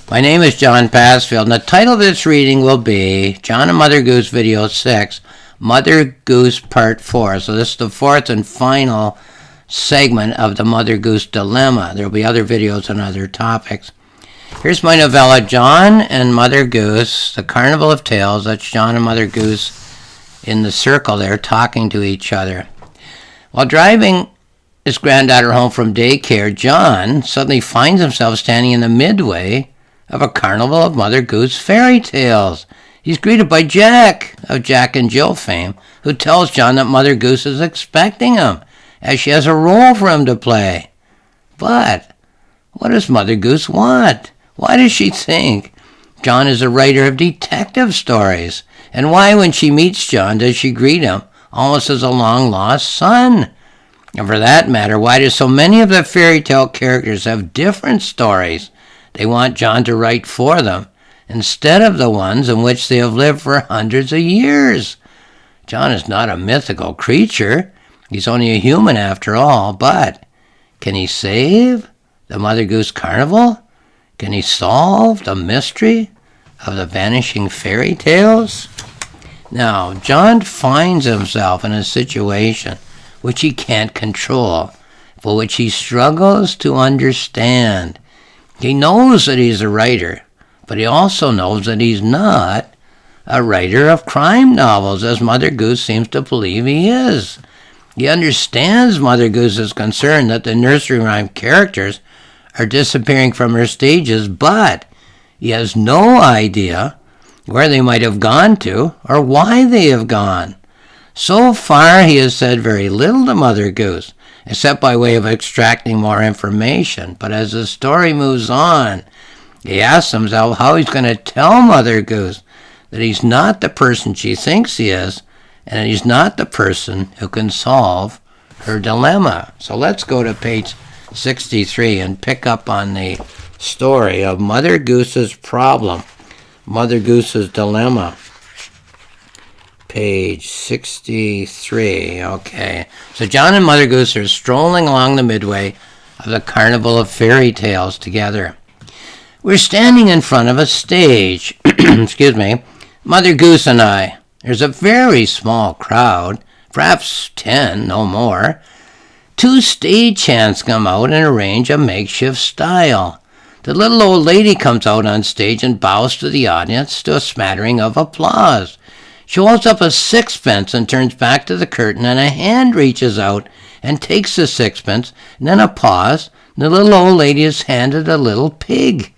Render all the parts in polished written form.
My name is John Passfield, and the title of this reading will be John and Mother Goose Video 6, Mother Goose Part 4. So this is the fourth and final segment of the Mother Goose Dilemma. There will be other videos on other topics. Here's my novella, John and Mother Goose, the Carnival of Tales. That's John and Mother Goose in the circle there talking to each other. While driving his granddaughter home from daycare, John suddenly finds himself standing in the midway of a carnival of Mother Goose fairy tales. He's greeted by Jack, of Jack and Jill fame, who tells John that Mother Goose is expecting him, as she has a role for him to play. But what does Mother Goose want? Why does she think John is a writer of detective stories? And why, when she meets John, does she greet him almost as a long-lost son? And for that matter, why do so many of the fairy tale characters have different stories they want John to write for them, instead of the ones in which they have lived for hundreds of years? John is not a mythical creature. He's only a human after all, but can he save the Mother Goose Carnival? Can he solve the mystery of the vanishing fairy tales? Now, John finds himself in a situation which he can't control, but which he struggles to understand. He knows that he's a writer, but he also knows that he's not a writer of crime novels, as Mother Goose seems to believe he is. He understands Mother Goose's concern that the nursery rhyme characters are disappearing from her stages, but he has no idea where they might have gone to or why they have gone. So far, he has said very little to Mother Goose, except by way of extracting more information. But as the story moves on, he asks himself how he's going to tell Mother Goose that he's not the person she thinks he is, and that he's not the person who can solve her dilemma. So let's go to page 63 and pick up on the story of Mother Goose's problem, Mother Goose's dilemma. Page 63. Okay. So John and Mother Goose are strolling along the midway of the Carnival of Fairy Tales together. We're standing in front of a stage. Excuse me. Mother Goose and I. There's a very small crowd, perhaps 10, no more. 2 stagehands come out and arrange a makeshift stile. The little old lady comes out on stage and bows to the audience to a smattering of applause. She holds up a sixpence and turns back to the curtain, and a hand reaches out and takes the sixpence, and then a pause, and the little old lady is handed a little pig.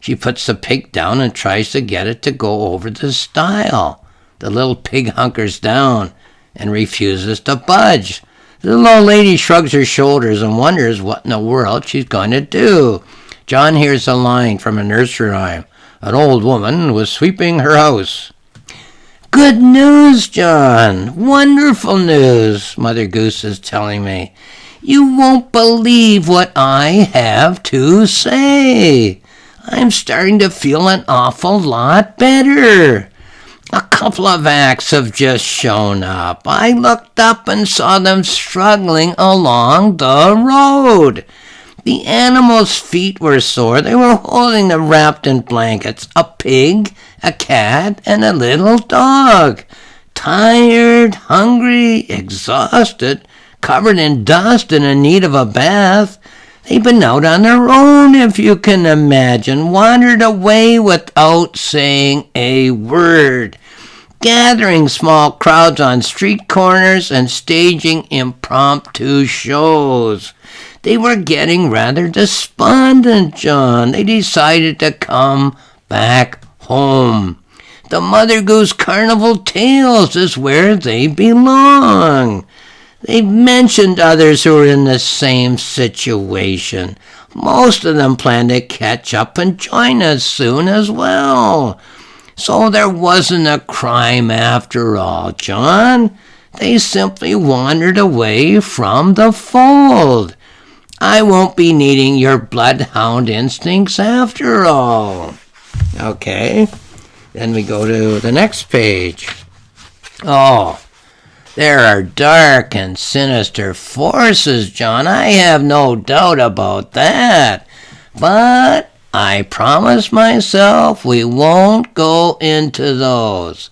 She puts the pig down and tries to get it to go over the stile. The little pig hunkers down and refuses to budge. The little old lady shrugs her shoulders and wonders what in the world she's going to do. John hears a line from a nursery rhyme. An old woman was sweeping her house. Good news, John. Wonderful news, Mother Goose is telling me. You won't believe what I have to say. I'm starting to feel an awful lot better. A couple of acts have just shown up. I looked up and saw them struggling along the road. The animals' feet were sore. They were holding them wrapped in blankets. A pig, a cat, and a little dog. Tired, hungry, exhausted, covered in dust and in need of a bath. They've been out on their own, if you can imagine, wandered away without saying a word, gathering small crowds on street corners and staging impromptu shows. They were getting rather despondent, John. They decided to come back home. The Mother Goose Carnival Tales is where they belong. They've mentioned others who are in the same situation. Most of them plan to catch up and join us soon as well. So there wasn't a crime after all, John. They simply wandered away from the fold. I won't be needing your bloodhound instincts after all. Okay, then we go to the next page. Oh, there are dark and sinister forces, John. I have no doubt about that. But I promise myself we won't go into those.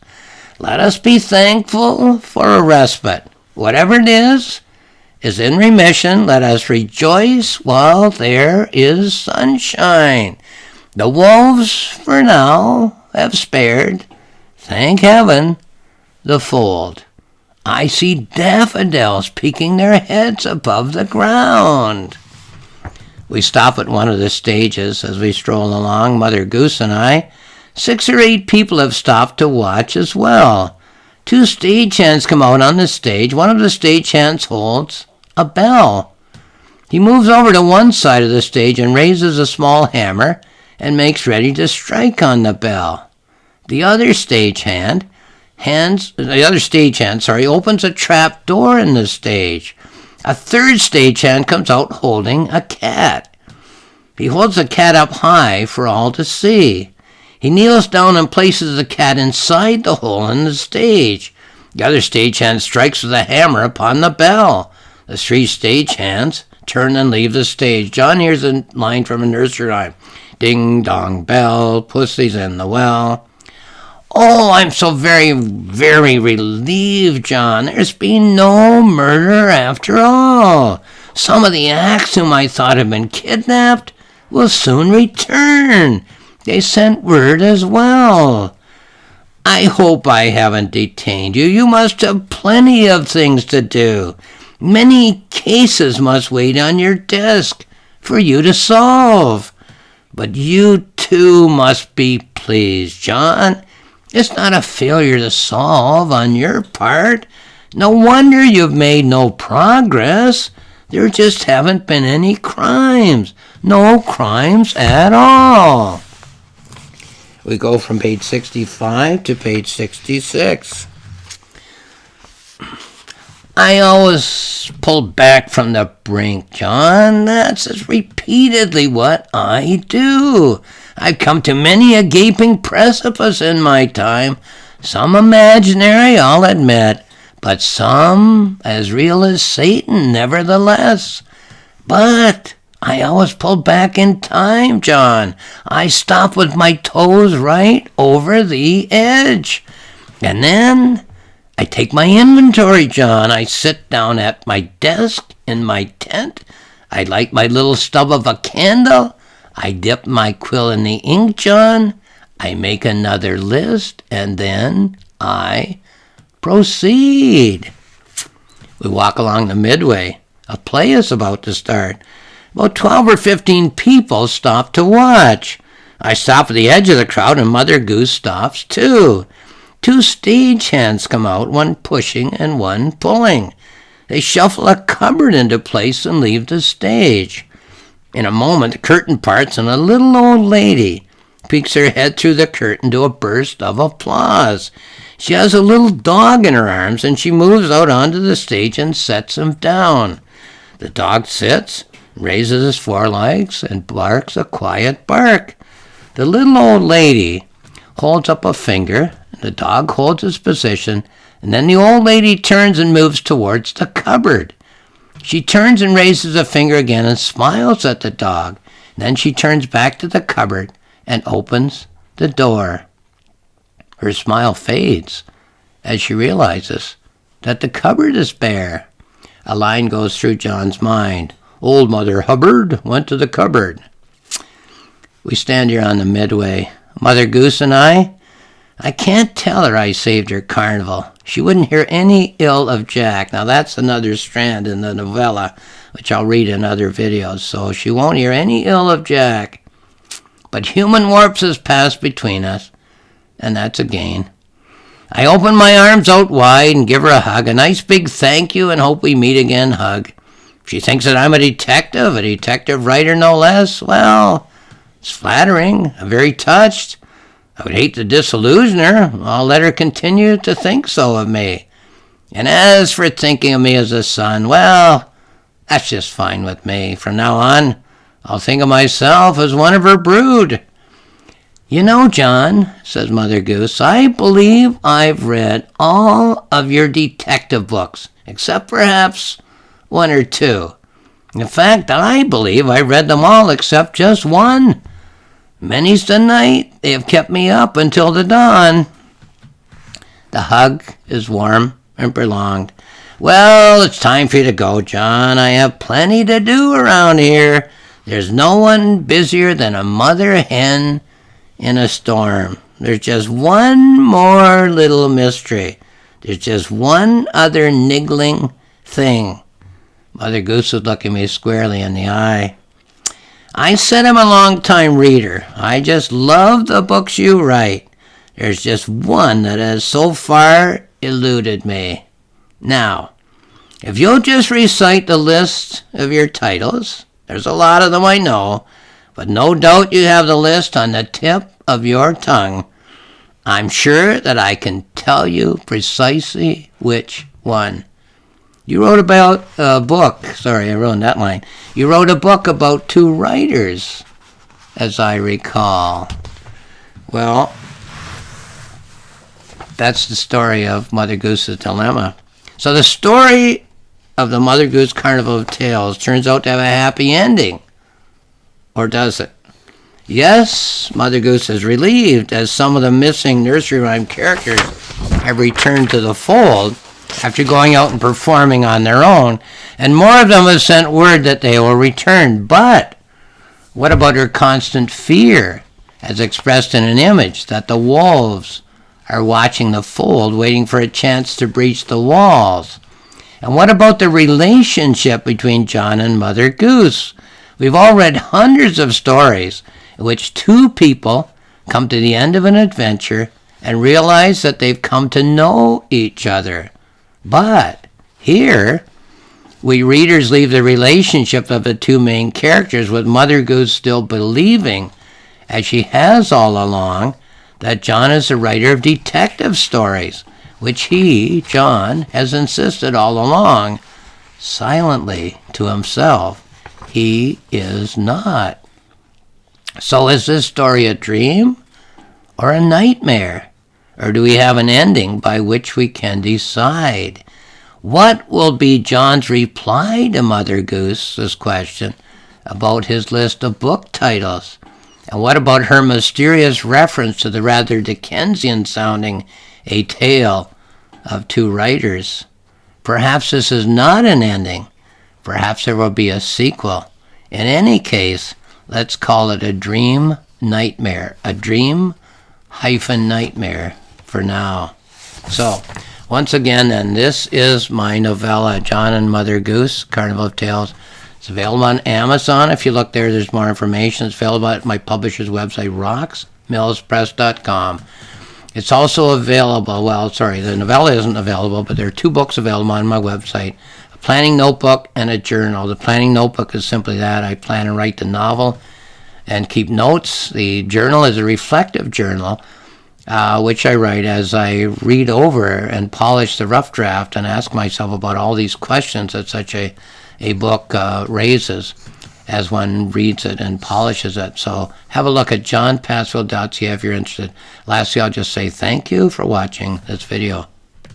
Let us be thankful for a respite. Whatever it is in remission. Let us rejoice while there is sunshine. The wolves, for now, have spared, thank heaven, the fold. I see daffodils peeking their heads above the ground. We stop at one of the stages as we stroll along, Mother Goose and I. 6 or 8 people have stopped to watch as well. 2 stagehands come out on the stage. One of the stagehands holds a bell. He moves over to one side of the stage and raises a small hammer and makes ready to strike on the bell. The other stagehand opens a trap door in the stage. A third stagehand comes out holding a cat. He holds the cat up high for all to see. He kneels down and places the cat inside the hole in the stage. The other stagehand strikes with a hammer upon the bell. The 3 stagehands turn and leave the stage. John hears a line from a nursery rhyme. Ding dong bell, pussy's in the well. Oh, I'm so very, very relieved, John. There's been no murder after all. Some of the acts whom I thought had been kidnapped will soon return. They sent word as well. I hope I haven't detained you. You must have plenty of things to do. Many cases must wait on your desk for you to solve. But you too must be pleased, John. It's not a failure to solve on your part. No wonder you've made no progress. There just haven't been any crimes. No crimes at all. We go from page 65 to page 66. I always pull back from the brink, John. That's repeatedly what I do. I've come to many a gaping precipice in my time, some imaginary, I'll admit, but some as real as Satan, nevertheless. But I always pull back in time, John. I stop with my toes right over the edge. And then I take my inventory, John. I sit down at my desk in my tent. I light my little stub of a candle. I dip my quill in the ink, John. I make another list, and then I proceed. We walk along the midway. A play is about to start. About 12 or 15 people stop to watch. I stop at the edge of the crowd, and Mother Goose stops too. 2 stagehands come out, one pushing and one pulling. They shuffle a cupboard into place and leave the stage. In a moment, the curtain parts and a little old lady peeks her head through the curtain to a burst of applause. She has a little dog in her arms, and she moves out onto the stage and sets him down. The dog sits, raises his forelegs, and barks a quiet bark. The little old lady holds up a finger, and the dog holds its position, and then the old lady turns and moves towards the cupboard. She turns and raises a finger again and smiles at the dog. Then she turns back to the cupboard and opens the door. Her smile fades as she realizes that the cupboard is bare. A line goes through John's mind. Old Mother Hubbard went to the cupboard. We stand here on the midway. Mother Goose and I can't tell her I saved her carnival. She wouldn't hear any ill of Jack. Now that's another strand in the novella, which I'll read in other videos, so she won't hear any ill of Jack. But human warps has passed between us, and that's a gain. I open my arms out wide and give her a hug, a nice big thank you and hope we meet again hug. She thinks that I'm a detective writer no less. Well, it's flattering. I'm very touched. I would hate to disillusion her. I'll let her continue to think so of me. And as for thinking of me as a son, well, that's just fine with me. From now on, I'll think of myself as one of her brood. You know, John, says Mother Goose, I believe I've read all of your detective books, except perhaps 1 or 2. In fact, I believe I read them all except just one. Many's the night they have kept me up until the dawn. The hug is warm and prolonged. Well, it's time for you to go, John. I have plenty to do around here. There's no one busier than a mother hen in a storm. There's just one more little mystery. There's just one other niggling thing. Mother Goose was looking me squarely in the eye. I said I'm a long-time reader. I just love the books you write. There's just one that has so far eluded me. Now, if you'll just recite the list of your titles, there's a lot of them I know, but no doubt you have the list on the tip of your tongue. I'm sure that I can tell you precisely which one. You wrote about a book. Sorry, I ruined that line. You wrote a book about two writers, as I recall. Well, that's the story of Mother Goose's dilemma. So the story of the Mother Goose Carnival of Tales turns out to have a happy ending. Or does it? Yes, Mother Goose is relieved as some of the missing nursery rhyme characters have returned to the fold after going out and performing on their own, and more of them have sent word that they will return. But what about her constant fear, as expressed in an image, that the wolves are watching the fold, waiting for a chance to breach the walls? And what about the relationship between John and Mother Goose? We've all read hundreds of stories in which two people come to the end of an adventure and realize that they've come to know each other. But here, we readers leave the relationship of the two main characters with Mother Goose still believing, as she has all along, that John is the writer of detective stories, which he, John, has insisted all along, silently to himself, he is not. So is this story a dream or a nightmare? Or do we have an ending by which we can decide? What will be John's reply to Mother Goose's question about his list of book titles? And what about her mysterious reference to the rather Dickensian-sounding A Tale of Two Writers? Perhaps this is not an ending. Perhaps there will be a sequel. In any case, let's call it a dream nightmare. A dream-nightmare for now. So, once again, then, this is my novella, John and Mother Goose, Carnival of Tales. It's available on Amazon. If you look there, there's more information. It's available at my publisher's website, roxmillspress.com. It's also available, the novella isn't available, but there are two books available on my website, a planning notebook and a journal. The planning notebook is simply that. I plan and write the novel and keep notes. The journal is a reflective journal, which I write as I read over and polish the rough draft and ask myself about all these questions that such a book raises as one reads it and polishes it. So have a look at johnpassfield.ca if you're interested. Lastly, I'll just say thank you for watching this video.